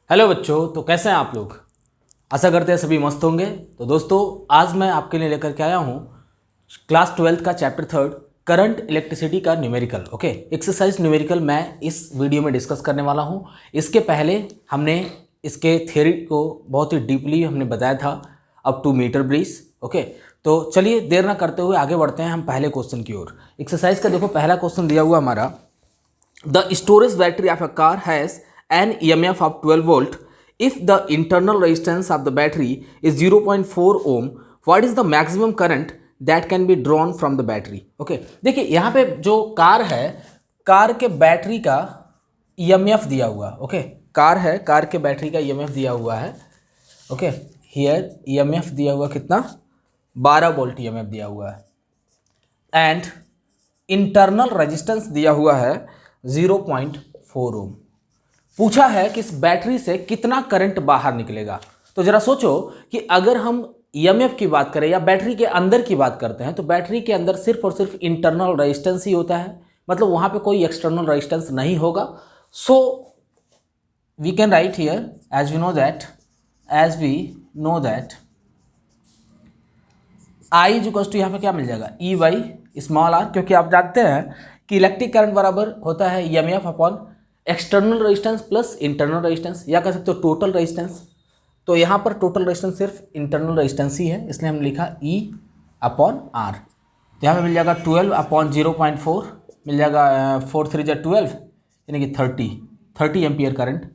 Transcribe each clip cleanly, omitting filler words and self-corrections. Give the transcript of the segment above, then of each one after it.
Hello बच्चों, तो कैसे हैं आप लोग। आशा करते हैं सभी मस्त होंगे। तो दोस्तों, आज मैं आपके लिए लेकर के आया हूँ क्लास 12th का चैप्टर 3 करंट इलेक्ट्रिसिटी का न्यूमेरिकल। ओके, एक्सरसाइज न्यूमेरिकल मैं इस वीडियो में डिस्कस करने वाला हूँ। इसके पहले हमने इसके थ्योरी को बहुत ही डीपली हमने बताया था up to meter bridge. Okay, तो चलिए देर ना करते हुए आगे बढ़ते हैं हम पहले क्वेश्चन की ओर। एक्सरसाइज का देखो पहला क्वेश्चन दिया हुआ हमारा, the storage battery of a car has an EMF of 12 volt. If the internal resistance of the battery is 0.4 ohm, what is the maximum current that can be drawn from the battery? Okay, देखिए यहाँ पे जो car है, car के battery का EMF दिया हुआ। Okay, car है, कार के बैटरी का EMF दिया हुआ है। ओके, हियर EMF दिया हुआ कितना, 12 वोल्ट EMF दिया हुआ है। एंड इंटरनल रेजिस्टेंस दिया हुआ है 0.4 ओम। पूछा है कि इस बैटरी से कितना करंट बाहर निकलेगा। तो जरा सोचो कि अगर हम ईएमएफ की बात करें या बैटरी के अंदर की बात करते हैं, तो बैटरी के अंदर सिर्फ और सिर्फ इंटरनल रेजिस्टेंस ही होता है, मतलब वहां पे कोई एक्सटर्नल रेजिस्टेंस नहीं होगा। So we can write here as we know that I equals to यहाँ पे क्या मिल जाएगा, ई बाई स्मॉल आर, क्योंकि आप जानते हैं कि इलेक्ट्रिक करंट बराबर होता है EMF upon external resistance plus internal resistance, या कह सकते हो टोटल रेजिस्टेंस। तो यहाँ पर टोटल रेजिस्टेंस सिर्फ इंटरनल रेजिस्टेंस ही है, इसलिए हम लिखा ई अपॉन आर। तो यहाँ पे मिल जाएगा 12 अपॉन 0.4, मिल जाएगा 4 3 जा 12, यानी कि 30 एम्पियर करंट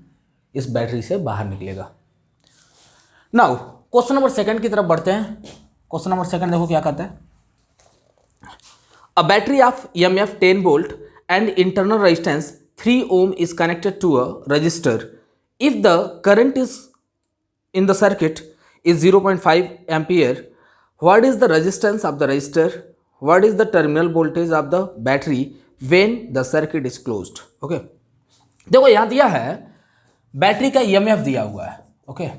इस बैटरी से बाहर निकलेगा। नाउ क्वेश्चन नंबर सेकंड की तरफ बढ़ते हैं। क्वेश्चन नंबर सेकंड देखो क्या कहता है, a battery of EMF 10 volt and internal resistance 3 ohm is connected to a resistor. If the current is in the circuit is 0.5 ampere, what is the resistance of the resistor? What is the terminal voltage of the battery when the circuit is closed? Okay, देखो यहां दिया है battery का EMF दिया हुआ है। Okay,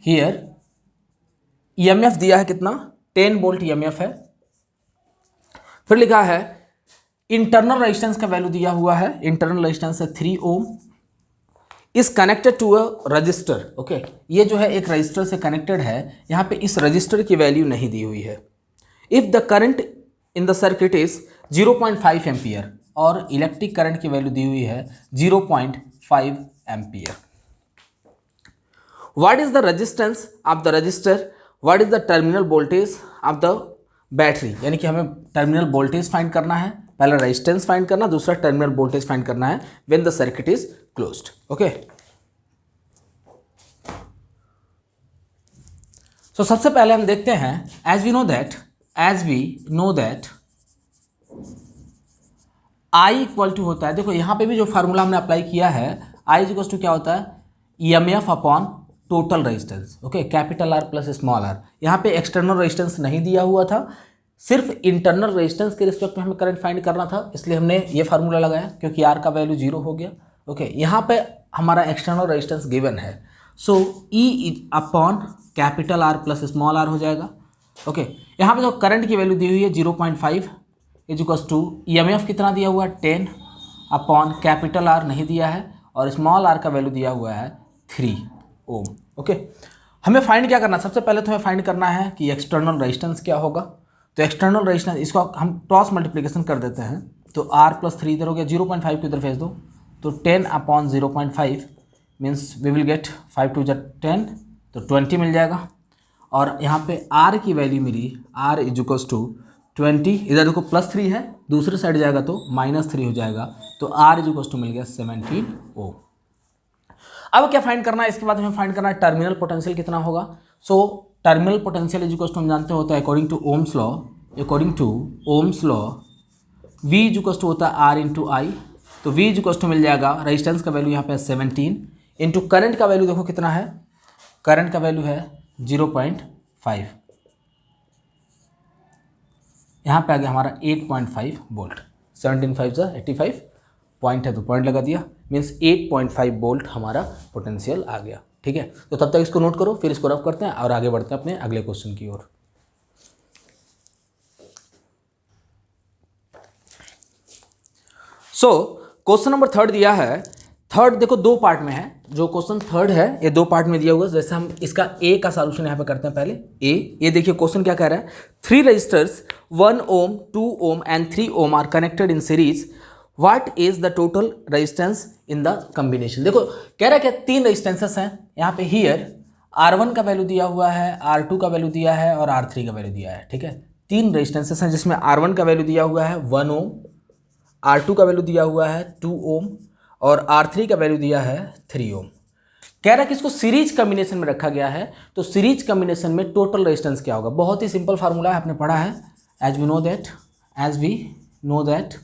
here EMF दिया है कितना, 10 वोल्ट EMF है। फिर लिखा है इंटरनल रेजिस्टेंस का वैल्यू दिया हुआ है, इंटरनल रेजिस्टेंस है 3 ohm, is connected to a resistor. Okay, ये जो है एक रजिस्टर से कनेक्टेड है, यहाँ पे इस रजिस्टर की वैल्यू नहीं दी हुई है। If the current in the circuit is 0.5 ampere, और इलेक्ट्रिक करंट की वैल्यू दी हुई है 0.5 ampere. What is the resistance of the register, what is the terminal voltage of the battery, यानी कि हमें टर्मिनल वोल्टेज फाइंड करना है, पहला रेजिस्टेंस फाइंड करना, दूसरा टर्मिनल वोल्टेज फाइंड करना है when the circuit is closed. Okay, so सबसे पहले हम देखते हैं as we know that I equal to होता है, देखो यहाँ पे भी जो फार्मूला हमने अप्लाई किया है, आई इक्वल टू क्या होता है, EMF upon total resistance. Okay, capital R plus small R. यहाँ पे एक्सटर्नल रेजिस्टेंस नहीं दिया हुआ था, सिर्फ इंटरनल रेजिस्टेंस के रिस्पेक्ट में हमें करंट फाइंड करना था, इसलिए हमने ये फार्मूला लगाया, क्योंकि आर का वैल्यू 0 हो गया। ओके, यहाँ पे हमारा एक्सटर्नल रेजिस्टेंस गिवन है, so E upon capital R plus small r हो जाएगा। ओके, यहाँ पे जो करंट की वैल्यू दी हुई है 0.5 इक्वल्स टू ईएमएफ कितना दिया हुआ है 10 अपॉन कैपिटल आर नहीं दिया है, और स्मॉल आर का वैल्यू दिया हुआ है 3 ओम। ओके, हमें फाइंड क्या करना है, सबसे पहले तो हमें फाइंड करना है कि एक्सटर्नल रेजिस्टेंस क्या होगा। तो एक्सटर्नल रेजिस्टेंस, इसको हम क्रॉस मल्टीप्लिकेशन कर देते हैं, तो r प्लस 3 इधर हो गया, 0.5 को इधर भेज दो, तो 10 upon 0.5 means we will get 5 2 10, तो 20 मिल जाएगा। और यहाँ पे r की वैल्यू मिली, r इज इक्वल्स टू 20, इधर देखो प्लस 3 है, दूसरे साइड जाएगा तो -3 हो जाएगा, तो r इज इक्वल्स टू मिल गया 17 ओम। अब क्या फाइंड करना है, इसके बाद हमें फाइंड करना है टर्मिनल पोटेंशियल कितना होगा। So terminal potential is equals to हम जानते होता है according to Ohm's law V is equals to होता है R इंटू आई। तो V इज इक्वल्स टू मिल जाएगा, रेजिस्टेंस का वैल्यू यहाँ पे 17 इंटू करंट का वैल्यू देखो कितना है, करंट का वैल्यू है 0.5, यहाँ पे आ गया हमारा 8.5 वोल्ट, 17 5 जा 85, पॉइंट है तो पॉइंट लगा दिया, मीन्स 8.5 वोल्ट हमारा पोटेंशियल आ गया। ठीक है, तो तब तक इसको नोट करो, फिर इसको रफ करते हैं और आगे बढ़ते हैं अपने अगले क्वेश्चन की ओर। सो क्वेश्चन नंबर 3 दिया है थर्ड देखो दो पार्ट में है, जो क्वेश्चन थर्ड है ये दो पार्ट में दिया हुआ है। जैसे हम इसका ए का सॉल्यूशन यहाँ पे करते हैं। पहले ए, ये देखिए क्वेश्चन क्या कह रहा है, 3 resistors 1 ohm 2 ohm and 3 ohm are connected in series, what is the total resistance in the combination. देखो कह रहा है क्या 3 रेजिस्टेंसेस हैं यहाँ पे। हियर R1 का वैल्यू दिया हुआ है, R2 का वैल्यू दिया है और R3 का वैल्यू दिया है। ठीक है, 3 रेजिस्टेंसेस हैं जिसमें R1 का वैल्यू दिया हुआ है 1 ओम, R2 का वैल्यू दिया हुआ है 2 ओम और R3 का वैल्यू दिया है 3 ओम। कह रहा है कि इसको सीरीज कॉम्बिनेशन में रखा गया है, तो सीरीज कॉम्बिनेशन में टोटल रेजिस्टेंस क्या होगा। बहुत ही सिंपल फार्मूला है, आपने पढ़ा है। As we know that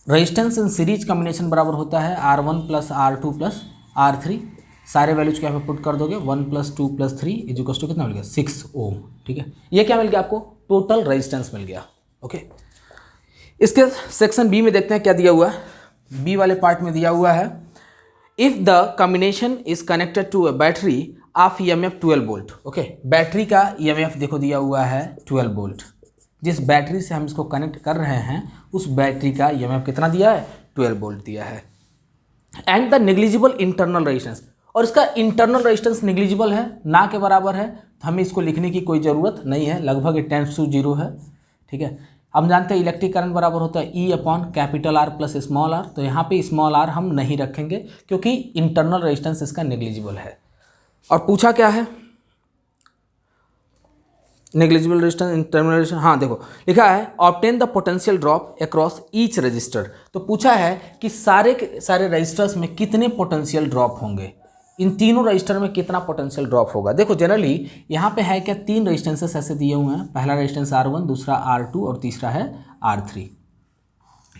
resistance in series combination बराबर होता है R1 plus R2 plus R3। सारे वैल्यूज को यहाँ पे पुट कर दोगे, 1 plus 2 plus 3 is equal to कितना मिल गया 6 ओम। ठीक है, ये क्या मिल गया आपको, टोटल रेजिस्टेंस मिल गया। ओके, इसके सेक्शन बी में देखते हैं क्या दिया हुआ है। बी वाले पार्ट में दिया हुआ है, if the combination is connected to a battery of EMF 12 volt. Okay, battery का EMF देखो दिया हुआ है 12 वोल्ट। जिस बैटरी से हम इसको कनेक्ट कर रहे हैं उस बैटरी का EMF कितना दिया है, 12 वोल्ट दिया है। And the negligible internal resistance, और इसका इंटरनल रेजिस्टेंस नेग्लिजिबल है, ना के बराबर है, तो हमें इसको लिखने की कोई ज़रूरत नहीं है, लगभग it tends to 0 है। ठीक है, हम जानते हैं इलेक्ट्रिक करंट बराबर होता है E upon capital R plus small r, तो यहाँ पे स्मॉल r हम नहीं रखेंगे क्योंकि इंटरनल रेजिस्टेंस इसका नेग्लिजिबल है। और पूछा क्या है, नेग्लिजिबल रेजिस्टेंस इंटरनल रेजिस्टेंस, हाँ देखो लिखा है obtain the potential drop across each resistor. तो पूछा है कि सारे के सारे रजिस्टर्स में कितने पोटेंशियल ड्रॉप होंगे, इन तीनों रजिस्टर में कितना पोटेंशियल ड्रॉप होगा। देखो जनरली यहाँ पे है क्या, 3 रेजिस्टेंसेस ऐसे दिए हुए हैं, पहला रेजिस्टेंस R1, दूसरा R2 और तीसरा है R3।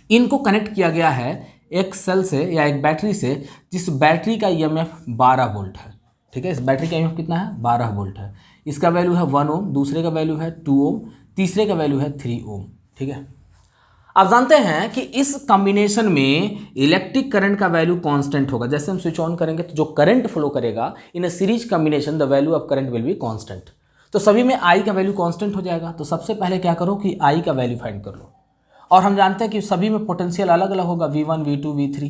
इनको कनेक्ट किया गया है एक सेल से या एक बैटरी से, जिस बैटरी का EMF 12 वोल्ट है। ठीक है, इस बैटरी का EMF कितना है, 12 वोल्ट है। इसका वैल्यू है 1 ओम, दूसरे का वैल्यू है 2 ओम, तीसरे का वैल्यू है 3 ओम। ठीक है, आप जानते हैं कि इस कॉम्बिनेशन में इलेक्ट्रिक करंट का वैल्यू कांस्टेंट होगा। जैसे हम स्विच ऑन करेंगे तो जो करंट फ्लो करेगा in a series combination the value of current will be constant. तो सभी में I का वैल्यू कांस्टेंट हो जाएगा। तो सबसे पहले क्या करो कि I का वैल्यू फाइंड कर लो। और हम जानते हैं कि सभी में पोटेंशियल अलग अलग होगा, V1 V2 V3।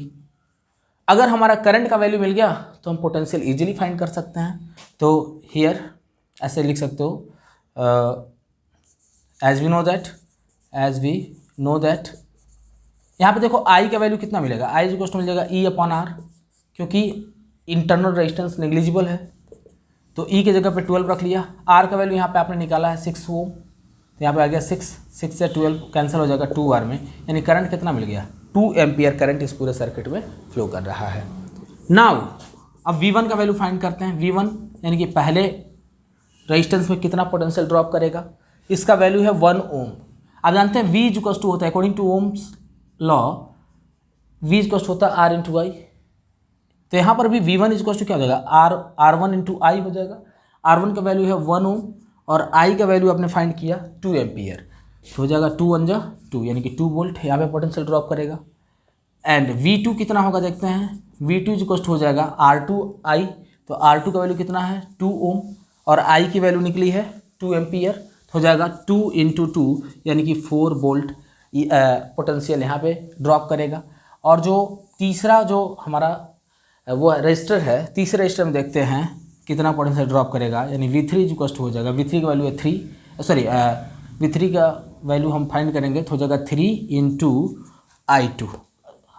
अगर हमारा करंट का वैल्यू मिल गया तो हम पोटेंशियल ईजिली फाइंड कर सकते हैं। तो हियर ऐसे लिख सकते हो, एज वी नो दैट यहाँ पे देखो I का वैल्यू कितना मिलेगा, I इक्वल टू मिल जाएगा E अपॉन R, क्योंकि इंटरनल रेजिस्टेंस नेग्लिजिबल है तो E की जगह पे 12 रख लिया। R का वैल्यू यहाँ पे आपने निकाला है 6 ओम, तो यहाँ पे आ गया 6 से 12 कैंसिल हो जाएगा 2R में, यानी करंट कितना मिल गया, 2 एम्पियर करंट इस पूरे सर्किट में फ्लो कर रहा है। नाउ अब V1 का वैल्यू फाइंड करते हैं। V1 यानी कि पहले रेजिस्टेंस में कितना पोटेंशियल ड्रॉप करेगा, इसका वैल्यू है 1 ओम। आप जानते हैं V इक्वल टू होता है according to Ohm's law, V equal to होता है R इंटू आई। तो यहाँ पर भी V1 इक्वल टू क्या हो जाएगा, R1 इंटू आई हो जाएगा। R1 का वैल्यू है 1 ओम और I का वैल्यू आपने फाइंड किया 2 एम्पियर, तो हो जाएगा 2 1 जा 2 यानी कि 2 वोल्ट यहाँ पे पोटेंशियल ड्रॉप करेगा। एंड V2 कितना होगा देखते हैं, V2 इक्वल टू हो जाएगा R2I, तो R2 का वैल्यू कितना है 2 ओम और I की वैल्यू निकली है 2 एम्पियर, हो जाएगा 2 इंटू 2 यानी कि 4 वोल्ट पोटेंशियल यहाँ पे ड्रॉप करेगा। और जो तीसरा जो हमारा वो रजिस्टर है, तीसरे रजिस्टर में देखते हैं कितना पोटेंशियल ड्रॉप करेगा, यानी V3 इक्वल टू हो जाएगा, V3 का वैल्यू है 3, सॉरी V3 का वैल्यू हम फाइंड करेंगे तो हो जाएगा 3 इंटू I2,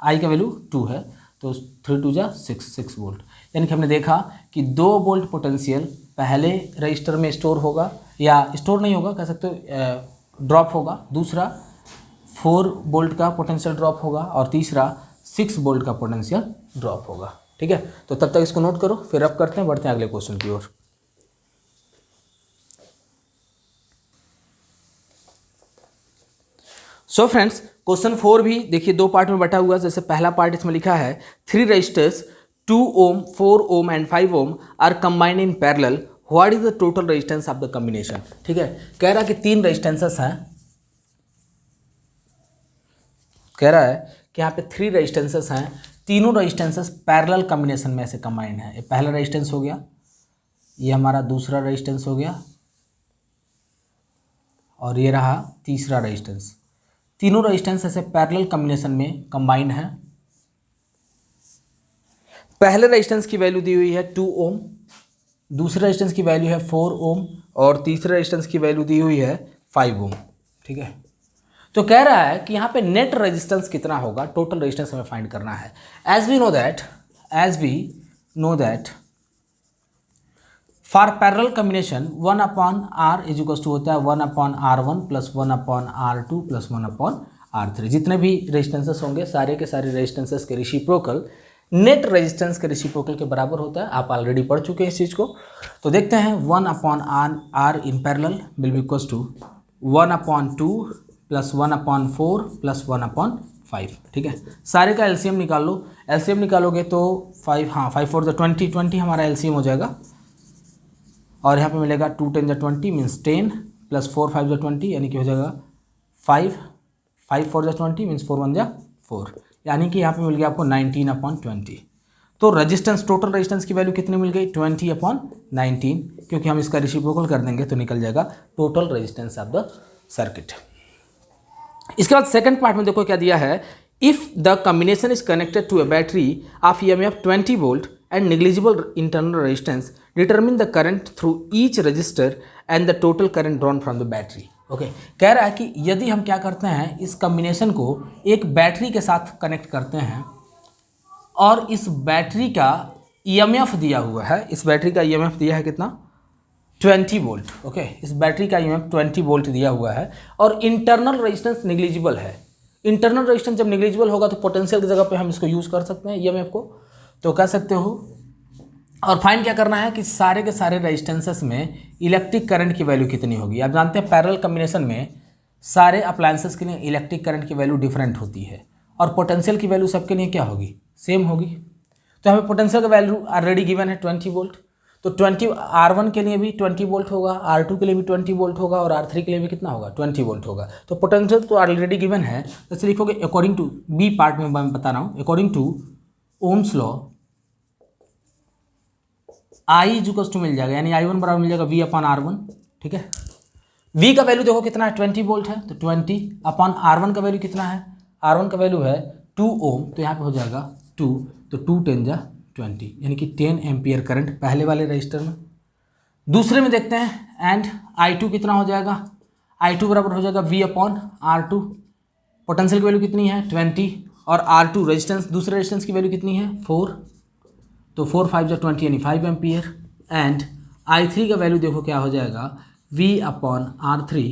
I का वैल्यू 2 है तो 3 2 जा 6 वोल्ट। यानी कि हमने देखा कि 2 वोल्ट पोटेंशियल पहले रजिस्टर में स्टोर होगा, या स्टोर नहीं होगा कह सकते हो, ड्रॉप होगा। दूसरा 4 वोल्ट का पोटेंशियल ड्रॉप होगा और तीसरा 6 वोल्ट का पोटेंशियल ड्रॉप होगा। ठीक है, तो तब तक इसको नोट करो, फिर अब करते हैं, बढ़ते हैं अगले क्वेश्चन की ओर। सो फ्रेंड्स, क्वेश्चन 4 भी देखिए 2 पार्ट में बटा हुआ है। जैसे पहला पार्ट इसमें लिखा है 3 resistors 2 ohm 4 ohm and 5 ohm are combined in parallel, what is the total resistance of the combination. ठीक है, कह रहा है कि 3 रेजिस्टेंसेस हैं, कह रहा है कि यहाँ पे 3 रेजिस्टेंसेस हैं, तीनों रेजिस्टेंसेस पैरेलल कॉम्बिनेशन में ऐसे कंबाइंड है। ये पहला रेजिस्टेंस हो गया, ये हमारा दूसरा रेजिस्टेंस हो गया और ये रहा तीसरा रेजिस्टेंस। तीनों रेजिस्टेंस ऐसे पैरेलल कॉम्बिनेशन में कंबाइंड है। पहले रेजिस्टेंस की वैल्यू दी हुई है 2 ओम, दूसरे रेजिस्टेंस की वैल्यू है 4 ओम और तीसरे रेजिस्टेंस की वैल्यू दी हुई है 5 ओम। ठीक है, तो कह रहा है कि यहाँ पे नेट रेजिस्टेंस कितना होगा, टोटल रेजिस्टेंस हमें फाइंड करना है। As we know that for parallel combination 1/r is equal to होता है 1/r1 plus 1/r2 plus 1/r3। जितने भी रेजिस्टेंसेस होंगे सारे के सारे रेजिस्टेंसेस के रेसिप्रोकल नेट रेजिस्टेंस के रेसिप्रोकल के बराबर होता है। आप ऑलरेडी पढ़ चुके हैं इस चीज़ को। तो देखते हैं 1/r in parallel will be equal to 1/2 plus 1/4 plus 1/5। ठीक है, सारे का एलसीएम निकाल लो। एलसीएम निकालोगे तो 5 4 जो 20 हमारा एलसीएम हो जाएगा और यहाँ पे मिलेगा 2 10 20 मीन्स 10 प्लस 4 5 20 यानी कि हो जाएगा 5 4 20 मीन्स 4 1 4 यानी कि यहाँ पे मिल गया आपको 19/20। तो रेजिस्टेंस टोटल रेजिस्टेंस की वैल्यू कितनी मिल गई 20/19, क्योंकि हम इसका रेसिप्रोकल कर देंगे तो निकल जाएगा total resistance of the circuit. इसके बाद सेकंड पार्ट में देखो क्या दिया है, if the combination is connected to a battery of EMF 20 volt and negligible internal resistance determine the current through each resistor and the total current drawn from the battery. Okay, कह रहा है कि यदि हम क्या करते हैं इस कॉम्बिनेशन को एक बैटरी के साथ कनेक्ट करते हैं और इस बैटरी का EMF दिया हुआ है, इस बैटरी का EMF दिया है कितना 20 वोल्ट। ओके, इस बैटरी का EMF 20 वोल्ट दिया हुआ है और इंटरनल रेजिस्टेंस नेग्लिजिबल है। इंटरनल रेजिस्टेंस जब नेग्लिजिबल होगा तो पोटेंशियल की जगह पे हम इसको यूज़ कर सकते हैं EMF को, तो कह सकते हो। और फाइंड क्या करना है कि सारे के सारे रेजिस्टेंसेस में इलेक्ट्रिक करंट की वैल्यू कितनी होगी। आप जानते हैं पैरेलल कॉम्बिनेशन में सारे अप्लायंसेस के लिए इलेक्ट्रिक करंट की वैल्यू डिफरेंट होती है और पोटेंशियल की वैल्यू सबके लिए क्या होगी, सेम होगी। तो हमें पोटेंशियल का वैल्यू ऑलरेडी गिवन है 20 वोल्ट, तो 20 R1 के लिए भी 20 वोल्ट होगा, R2 के लिए भी 20 वोल्ट होगा और R3 के लिए भी कितना होगा 20 वोल्ट होगा। तो पोटेंशियल तो ऑलरेडी गिवन है, तो इसे लिखोगे अकॉर्डिंग टू बी पार्ट में मैं बता रहा हूँ, according to Ohm's law I equals to मिल जाएगा, यानी I1 बराबर मिल जाएगा V/R1। ठीक है, V का वैल्यू देखो कितना है 20 वोल्ट है, तो 20/R1 का वैल्यू कितना है, R1 का वैल्यू है 2 ओम, तो यहाँ पे हो जाएगा 2, तो 2 10 20 यानी कि 10 एम्पियर करंट पहले वाले रजिस्टर में। दूसरे में देखते हैं एंड I2 कितना हो जाएगा, I2 बराबर हो जाएगा V/R2। पोटेंशियल की वैल्यू कितनी है 20 और R2 रेजिस्टेंस, दूसरे रेजिस्टेंस की वैल्यू कितनी है 4, तो 4 5 20 यानी 5 एम्पियर। एंड I3 का वैल्यू देखो क्या हो जाएगा V/R3,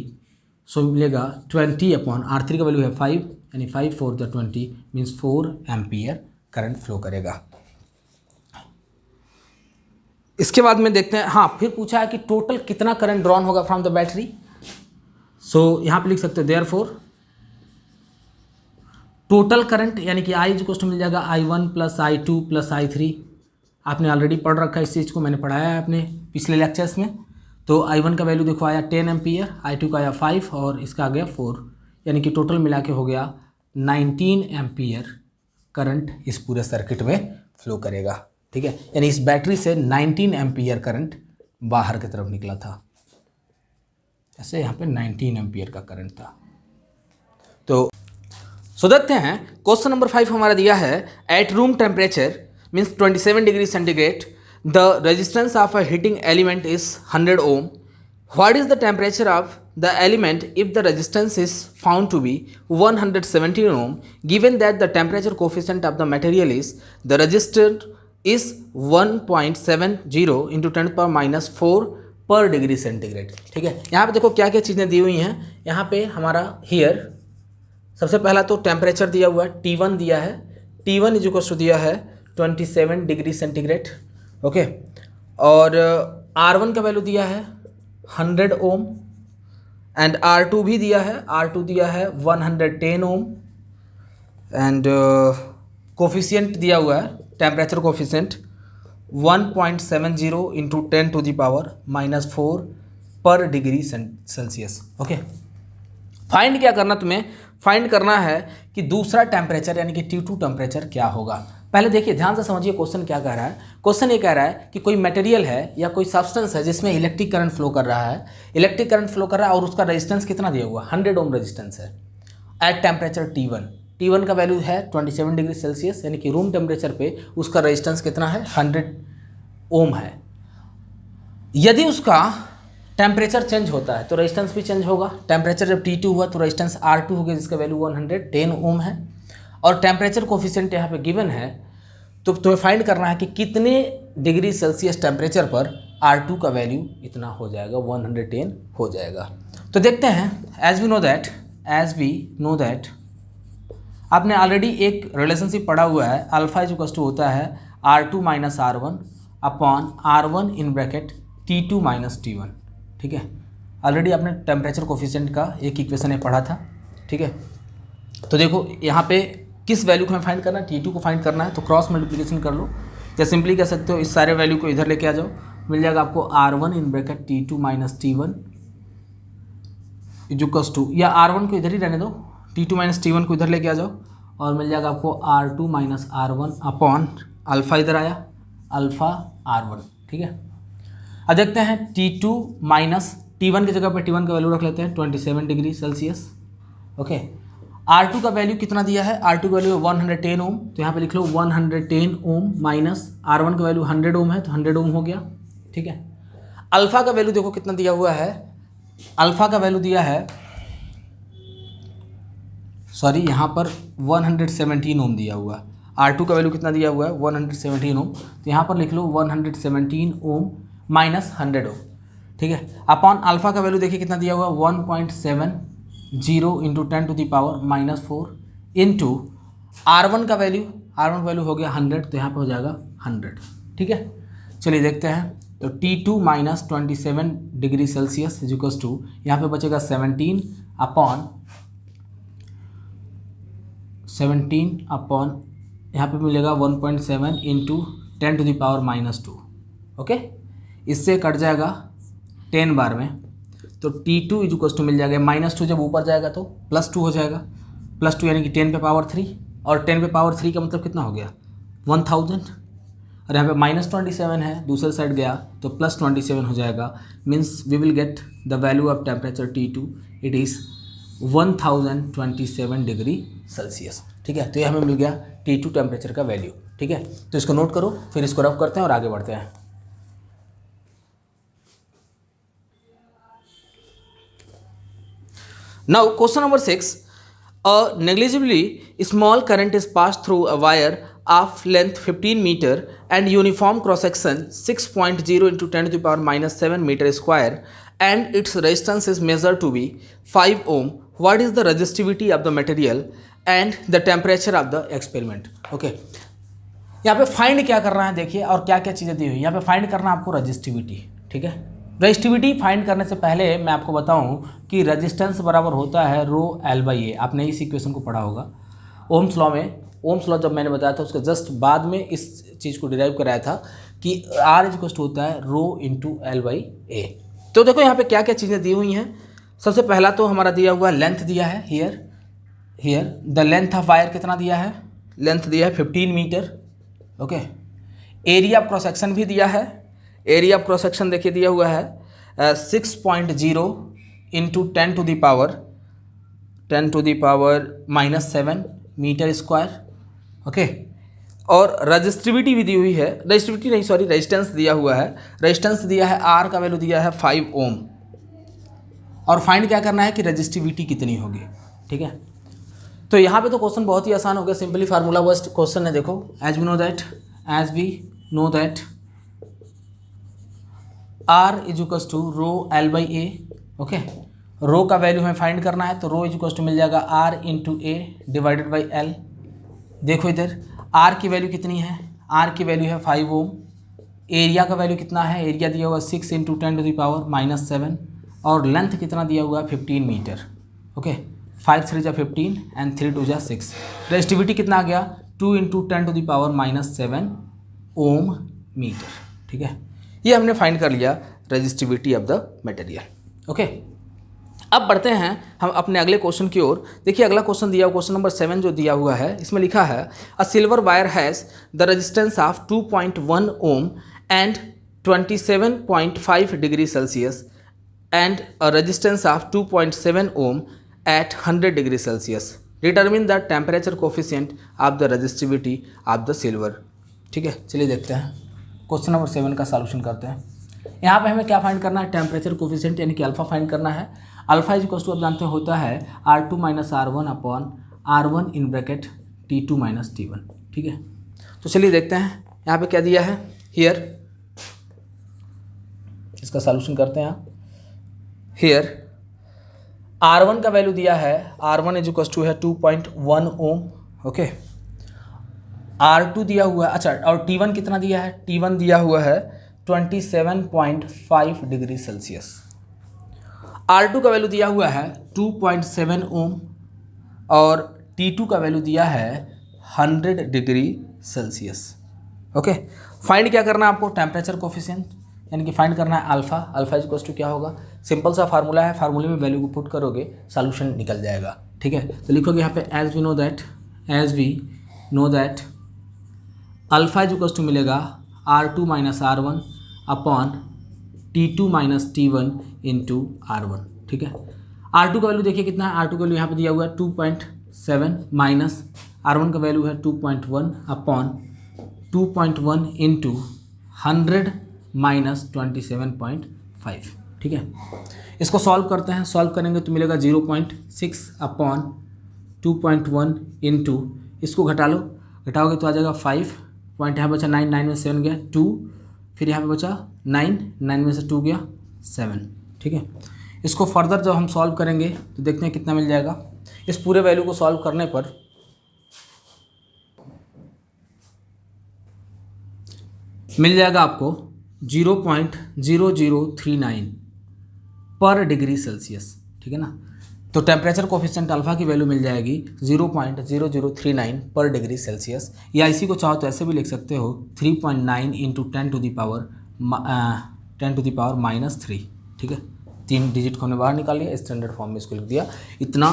सो मिलेगा 20/R3 का वैल्यू है 5 यानी 5 4 20 मीन्स 4 एम्पियर करंट फ्लो करेगा। इसके बाद में देखते हैं, हाँ फिर पूछा है कि टोटल कितना करंट ड्रॉन होगा फ्रॉम द बैटरी। सो यहाँ पे लिख सकते हो देयरफॉर टोटल करंट यानी कि I इक्वल्स टू मिल जाएगा I1 plus I2 plus I3। आपने ऑलरेडी पढ़ रखा है इस चीज़ को, मैंने पढ़ाया है अपने पिछले लेक्चर्स में। तो I1 का वैल्यू देखो आया 10 एम्पियर, I2 का आया 5 और इसका आ गया 4, यानी कि टोटल मिला के हो गया 19 एम्पियर करंट इस पूरे सर्किट में फ्लो करेगा। ठीक है, यानी इस बैटरी से 19 एम्पियर करंट बाहर की तरफ निकला था। ऐसे यहाँ पे 19 एम्पियर का करंट था। तो देखते हैं क्वेश्चन नंबर 5 हमारा दिया है at room temperature means 27 degree centigrade the resistance of a heating element is 100 ohm. What is the temperature of the element if the resistance is found to be 117 ohm given that the temperature coefficient of the material is the resistor is 1.70 into 10⁻⁴ per degree centigrade. ठीक है, यहाँ पे देखो क्या क्या चीज़ें दी हुई हैं। यहाँ पे हमारा हियर सबसे पहला तो टेम्परेचर दिया हुआ है T1 दिया है, T1 इज इक्वल टू दिया है 27 डिग्री सेंटीग्रेड। ओके, और R1 का वैल्यू दिया है 100 ओम एंड R2 भी दिया है, R2 दिया है 110 ओम एंड कोफिशिएंट दिया हुआ है temperature coefficient 1.70 into 10⁻⁴ per degree Celsius. Okay, find क्या करना, तुम्हें फाइंड करना है कि दूसरा टेम्परेचर यानी कि T2 टेम्परेचर क्या होगा। पहले देखिए ध्यान से समझिए क्वेश्चन क्या कह रहा है। क्वेश्चन ये कह रहा है कि कोई मटेरियल है या कोई सब्सटेंस है जिसमें इलेक्ट्रिक करंट फ्लो कर रहा है, इलेक्ट्रिक करंट फ्लो कर रहा है और उसका रेजिस्टेंस कितना दिया हुआ 100 ओम रेजिस्टेंस है एट टेम्परेचर T1। T1 का वैल्यू है 27 डिग्री सेल्सियस, यानी कि रूम टेम्परेचर पे उसका रेजिस्टेंस कितना है, 100 ओम है। यदि उसका टेम्परेचर चेंज होता है तो रेजिस्टेंस भी चेंज होगा। टेम्परेचर जब T2 हुआ तो रेजिस्टेंस R2 हो गया, जिसका वैल्यू 110 ओम है। और टेम्परेचर कोफिशिएंट यहाँ पे गिवन है, तो तुम्हें फाइंड करना है कि कितने डिग्री सेल्सियस टेम्परेचर पर R2 का वैल्यू इतना हो जाएगा, 110 हो जाएगा। तो देखते हैं, एज वी नो दैट आपने ऑलरेडी एक रिलेशनशिप पढ़ा हुआ है, अल्फा इज इक्वल टू होता है R2 minus R1 upon R1 in bracket T2 minus T1। ठीक है, ऑलरेडी आपने टेम्परेचर कोफिशिएंट का एक इक्वेशन है पढ़ा था। ठीक है, तो देखो यहाँ पे किस वैल्यू को हमें फाइंड करना है, T2 को फाइंड करना है, तो क्रॉस मल्टीप्लिकेशन कर लो, या सिंपली कह सकते हो इस सारे वैल्यू को इधर लेके आ जाओ, मिल जाएगा आपको R1 in bracket T2 minus T1 equals to, या R1 को इधर ही रहने दो, T2 माइनस T1 को इधर लेके आ जाओ और मिल जाएगा आपको R2 minus R1 upon alpha, इधर आया अल्फ़ा R1। ठीक है, अब देखते हैं T2 माइनस T1 की जगह पे T1 का वैल्यू रख लेते हैं 27 डिग्री सेल्सियस। ओके, R2 का वैल्यू कितना दिया है, R2 का वैल्यू 110 ओम, तो यहाँ पे लिख लो 110 ओम माइनस R1 का वैल्यू 100 ओम है, तो 100 ओम हो गया। ठीक है, अल्फ़ा का वैल्यू देखो कितना दिया हुआ है, अल्फ़ा का वैल्यू दिया है, सॉरी यहाँ पर 117 ओम दिया हुआ है। R2 का वैल्यू कितना दिया हुआ है, 117 ओम, तो यहाँ पर लिख लो 117 ओम माइनस 100 ओम। ठीक है, अपॉन अल्फ़ा का वैल्यू देखिए कितना दिया हुआ है, 1.70 into 10 to the power minus 4 into R1 का वैल्यू हो गया 100, तो यहाँ पे हो जाएगा 100। ठीक है, चलिए देखते हैं, तो T2 minus 27 degree Celsius is equals to, यहाँ पे बचेगा 17 अपॉन यहाँ पे मिलेगा 1.7 into 10 to the power minus 2। Okay, इससे कट जाएगा 10 बार में, तो T2 इज इक्वल्स टू मिल जाएगा -2, जब ऊपर जाएगा तो +2 हो जाएगा, +2 यानी कि 10 पे पावर 3, और 10 पे पावर 3 का मतलब कितना हो गया, 1000, और यहाँ पे -27 है, दूसरे साइड गया तो +27 हो जाएगा, means we will get the value of temperature T2, it is 1027 degree Celsius. ठीक है, तो ये हमें मिल गया T2 टेम्परेचर का वैल्यू। ठीक है, तो इसको नोट करो, फिर इसको रफ करते हैं और आगे बढ़ते हैं। Now question number 6, a negligibly small current is passed through a wire of length 15 meter and uniform cross section 6.0 into 10 to the power minus 7 meter square and its resistance is measured to be 5 ohm. What is the resistivity of the material and the temperature of the experiment? Okay, यहाँ पे find क्या करना है देखिए, और क्या क्या चीज़ें दी हुई, यहाँ पे फाइंड करना है आपको रजिस्टिविटी। ठीक है, रजिस्टिविटी फाइंड करने से पहले मैं आपको बताऊं कि रेजिस्टेंस बराबर होता है रो एल बाई ए। आपने इस इक्वेशन को पढ़ा होगा ओम्स लॉ में। ओम्स लॉ जब मैंने बताया था उसके जस्ट बाद में इस चीज़ को डिराइव कराया था कि आर इज इक्वल टू होता है रो इंटू एल बाई ए। तो देखो यहाँ पे क्या क्या चीज़ें दी हुई हैं। सबसे पहला तो हमारा दिया हुआ लेंथ दिया है, here the length of wire कितना दिया है, लेंथ दिया है 15 meter. Okay, area of cross section भी दिया है, एरिया ऑफ क्रॉस सेक्शन देखिए दिया हुआ है 6.0 into 10 to the power minus 7 meter square. Okay, और रजिस्टिविटी भी दी हुई है, रेजिस्टेंस दिया हुआ है, रेजिस्टेंस दिया है, आर का वैल्यू दिया है 5 ओम, और फाइंड क्या करना है कि रजिस्टिविटी कितनी होगी। ठीक है, तो यहाँ पे तो क्वेश्चन बहुत ही आसान हो गया, सिंपली फार्मूला बेस्ड क्वेश्चन है। देखो as we know that R is equals to rho L by A. Okay, rho का वैल्यू हमें फाइंड करना है, तो रो इज इक्वल्स टू मिल जाएगा R into A divided by L. देखो इधर आर की वैल्यू कितनी है, आर की वैल्यू है 5 ओम, एरिया का वैल्यू कितना है, एरिया दिया हुआ 6 into 10 to the power minus 7, और लेंथ कितना दिया हुआ है 15 मीटर। ओके, 5 3 जा 15 एंड 3 2 जा 6। रेजिस्टिविटी कितना आ गया 2 into 10 to the power minus 7 ohm meter. ठीक है, ये हमने फाइंड कर लिया resistivity of the material. Okay, अब बढ़ते हैं हम अपने अगले क्वेश्चन की ओर। देखिए अगला क्वेश्चन दिया, क्वेश्चन नंबर 7 जो दिया हुआ है, इसमें लिखा है a silver wire has the resistance of 2.1 ohm and 27.5 degree Celsius and a resistance of 2.7 ohm at 100 degree Celsius. Determine the temperature coefficient of the resistivity of the silver. ठीक है, चलिए देखते हैं क्वेश्चन नंबर 7 का solution करते हैं। यहाँ पे हमें क्या फाइंड करना है, टेम्परेचर कोफिशिएंट यानी कि अल्फा फाइंड करना है। अल्फा इज इक्वल टू आप जानते होता है R2 minus R1 upon R1 in bracket T2 minus T1। ठीक है, तो चलिए देखते हैं यहाँ पे क्या दिया है। हियर इसका सॉल्यूशन करते हैं। हियर R1 का वैल्यू दिया है, R1 इज इक्वल टू है 2.1 ओम। ओके, R2 दिया हुआ है, अच्छा, और T1 कितना दिया है, T1 दिया हुआ है 27.5 डिग्री सेल्सियस। R2 का वैल्यू दिया हुआ है 2.7 ओम और T2 का वैल्यू दिया है 100 डिग्री सेल्सियस। ओके, फाइंड क्या करना है आपको, टेम्परेचर कोफिशिएंट यानी कि फाइंड करना है alpha. Alpha is equal to क्या होगा, सिंपल सा फार्मूला है, फार्मूले में वैल्यू को पुट करोगे सॉल्यूशन निकल जाएगा। ठीक है, तो लिखोगे यहाँ पे as we know that alpha is equal to मिलेगा R2 minus R1 upon T2 minus T1 into R1। ठीक है, R2 का वैल्यू देखिए कितना है, R2 का वैल्यू यहाँ पे दिया हुआ है 2.7 माइनस R1 का वैल्यू है 2.1 अपॉन 2.1 इंटू 100 माइनस 27.5। ठीक है, इसको सॉल्व करते हैं, सॉल्व करेंगे तो मिलेगा 0.6 अपॉन 2.1 इंटू, इसको घटा लो, घटाओगे तो आ जाएगा 5 पॉइंट, यहाँ बचा 9, 9 में 7 गया 2, फिर यहाँ पे बचा 9, 9 में से 2 गया 7। ठीक है, इसको फर्दर जब हम सॉल्व करेंगे तो देखते हैं कितना मिल जाएगा। इस पूरे वैल्यू को सॉल्व करने पर मिल जाएगा आपको 0.0039 पर डिग्री सेल्सियस। ठीक है ना, तो टेम्परेचर कोफिशिएंट अल्फा की वैल्यू मिल जाएगी 0.0039 पर डिग्री सेल्सियस, या इसी को चाहो तो ऐसे भी लिख सकते हो 3.9 into 10 to the power minus 3। ठीक है, 3 डिजिट को हमने बाहर निकाल लिया, स्टैंडर्ड फॉर्म में इसको लिख दिया इतना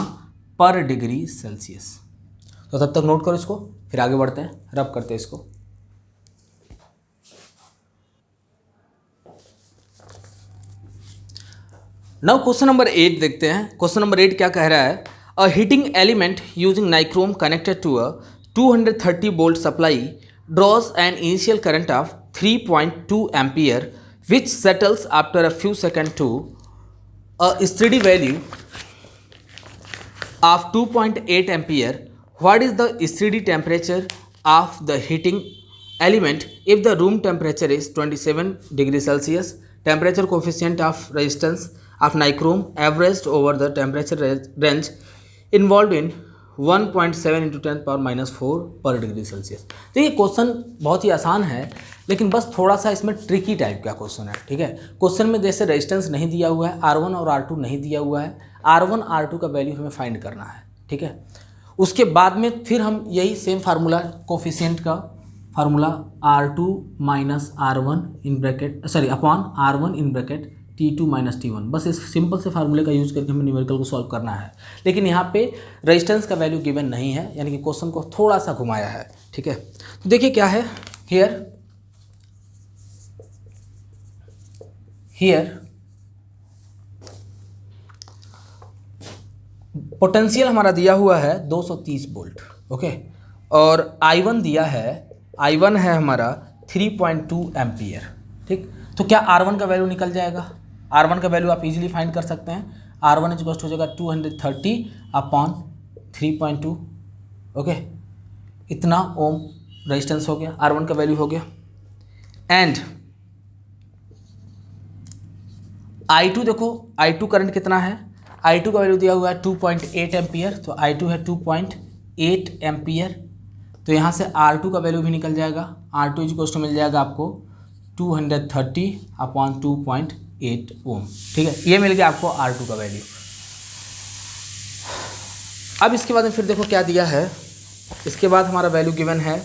पर डिग्री सेल्सियस। तो तब तक नोट करो इसको, फिर आगे बढ़ते हैं, रब करते हैं इसको। नाउ क्वेश्चन नंबर 8 देखते हैं। क्वेश्चन नंबर 8 क्या कह रहा है, a heating element using nichrome connected to a 230 volt supply draws an initial current of 3.2 ampere which settles after a few second to a steady value of 2.8 ampere. What is the steady temperature of the heating element if the room temperature is 27 degree Celsius. Temperature coefficient of resistance of nichrome averaged over the temperature range involved in 1.7 into 10 power minus 4 per degree Celsius. तो ये question बहुत ही आसान है, लेकिन बस थोड़ा सा इसमें ट्रिकी टाइप का क्वेश्चन है। ठीक है, क्वेश्चन में जैसे रेजिस्टेंस नहीं दिया हुआ है, R1 और R2 नहीं दिया हुआ है, R1 R2 का वैल्यू हमें फाइंड करना है। ठीक है, उसके बाद में फिर हम यही सेम फार्मूला कोफिशिएंट का formula R2 minus R1 in bracket upon R1 in bracket T2 minus T1, बस इस सिंपल से फार्मूले का यूज़ करके हमें न्यूमेरिकल को सॉल्व करना है। लेकिन यहाँ पे रेजिस्टेंस का वैल्यू गिवन नहीं है, यानी कि क्वेश्चन को थोड़ा सा घुमाया है। ठीक है, तो देखिए क्या है, हियर पोटेंशियल हमारा दिया हुआ है 230 वोल्ट। ओके, और I1 दिया है, I1 है हमारा 3.2 एम्पियर। ठीक, तो क्या R1 का वैल्यू निकल जाएगा, R1 का वैल्यू आप इजीली फाइंड कर सकते हैं। R1 इज इक्वल टू हो जाएगा 230 अपॉन 3.2। ओके, इतना ओम रेजिस्टेंस हो गया, R1 का वैल्यू हो गया। एंड I2 देखो, I2 करंट कितना है, I2 का वैल्यू दिया हुआ है 2.8 एम्पियर, तो I2 है 2.8 एम्पियर। तो यहाँ से R2 का वैल्यू भी निकल जाएगा, R2 इज इक्वल टू मिल जाएगा आपको 230 अपॉन 2.8 ओम। ठीक है, ये मिल गया आपको R2 का वैल्यू। अब इसके बाद में फिर देखो क्या दिया है, इसके बाद हमारा वैल्यू गिवन है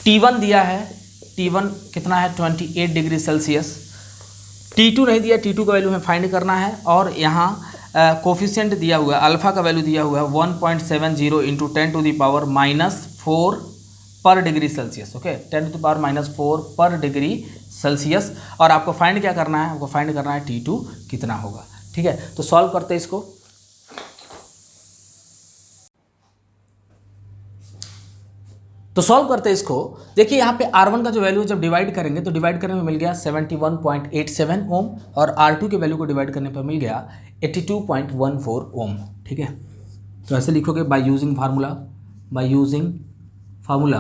T1 दिया है, T1 कितना है 28 डिग्री सेल्सियस। T2 नहीं दिया, T2 का वैल्यू हमें फाइंड करना है, और यहाँ कोफिशिएंट दिया हुआ है, अल्फा का वैल्यू दिया हुआ है 1.70 into 10 to the power minus 4 per degree Celsius. Okay, 10 to the power minus 4 per degree Celsius, और आपको फाइंड क्या करना है, आपको फाइंड करना है T2 कितना होगा। ठीक है, तो सॉल्व करते हैं इसको। तो सॉल्व करते हैं इसको। देखिए यहाँ पे R1 का जो वैल्यू जब डिवाइड करेंगे तो डिवाइड करने में मिल गया 71.87 ओम, और R2 के वैल्यू को डिवाइड करने पर मिल गया 82.14 ओम। ठीक है, तो ऐसे लिखोगे by using formula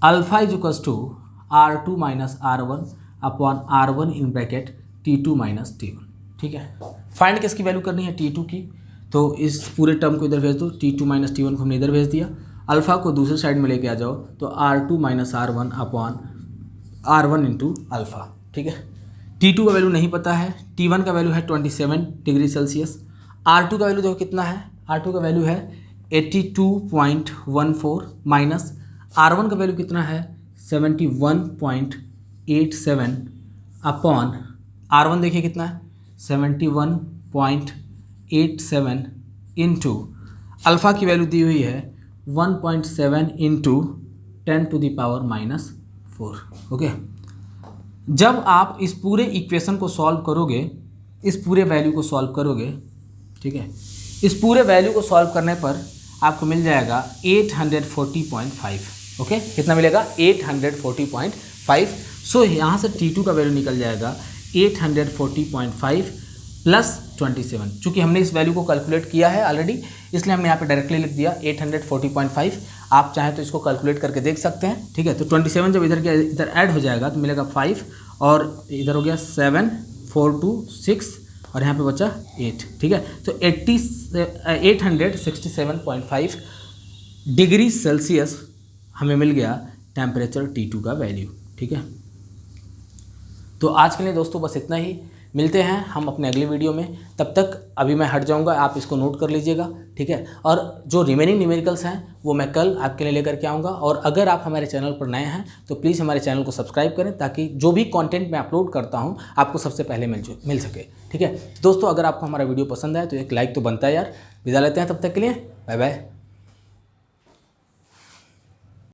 alpha is equals to R2 minus R1 upon R1 in bracket T2 minus T1। ठीक है, फाइंड किसकी वैल्यू करनी है, T2 की, तो इस पूरे टर्म को इधर भेज दो, T2 माइनस T1 को हमने इधर भेज दिया, अल्फ़ा को दूसरे साइड में लेके आ जाओ तो R2 minus R1 upon R1 into alpha. ठीक है, T2 का वैल्यू नहीं पता है, T1 का वैल्यू है 27 डिग्री सेल्सियस, R2 का वैल्यू देखो कितना है, R2 का वैल्यू है 82.14 माइनस R1 का वैल्यू कितना है 71.87 अपॉन R1 देखिए कितना है 71.87 इंटू अल्फ़ा की वैल्यू दी हुई है 1.7 into 10 to the power minus 4। Okay, जब आप इस पूरे इक्वेशन को सॉल्व करोगे, इस पूरे वैल्यू को सॉल्व करोगे, ठीक है, इस पूरे वैल्यू को सॉल्व करने पर आपको मिल जाएगा 840.5। ओके, कितना मिलेगा 840.5। सो यहाँ से T2 का वैल्यू निकल जाएगा 840.5 प्लस 27। चूँकि हमने इस वैल्यू को कैलकुलेट किया है ऑलरेडी, इसलिए हमने यहाँ पे डायरेक्टली लिख दिया 840.5। आप चाहें तो इसको कैलकुलेट करके देख सकते हैं। ठीक है, तो 27 जब इधर ऐड हो जाएगा तो मिलेगा 5, और इधर हो गया 7, 4 2 6, और यहाँ पे बचा 8। ठीक है, तो 867.5 डिग्री सेल्सियस हमें मिल गया टेम्परेचर T2 का वैल्यू। ठीक है, तो आज के लिए दोस्तों बस इतना ही, मिलते हैं हम अपने अगले वीडियो में। तब तक अभी मैं हट जाऊंगा, आप इसको नोट कर लीजिएगा। ठीक है, और जो रिमेनिंग न्यूमेरिकल्स हैं वो मैं कल आपके लिए लेकर के आऊँगा। और अगर आप हमारे चैनल पर नए हैं तो प्लीज़ हमारे चैनल को सब्सक्राइब करें, ताकि जो भी कंटेंट मैं अपलोड करता हूँ आपको सबसे पहले मिल सके। ठीक है दोस्तों, अगर आपको हमारा वीडियो पसंद आए तो एक लाइक तो बनता है यार। विदा लेते हैं, तब तक के लिए बाय बाय।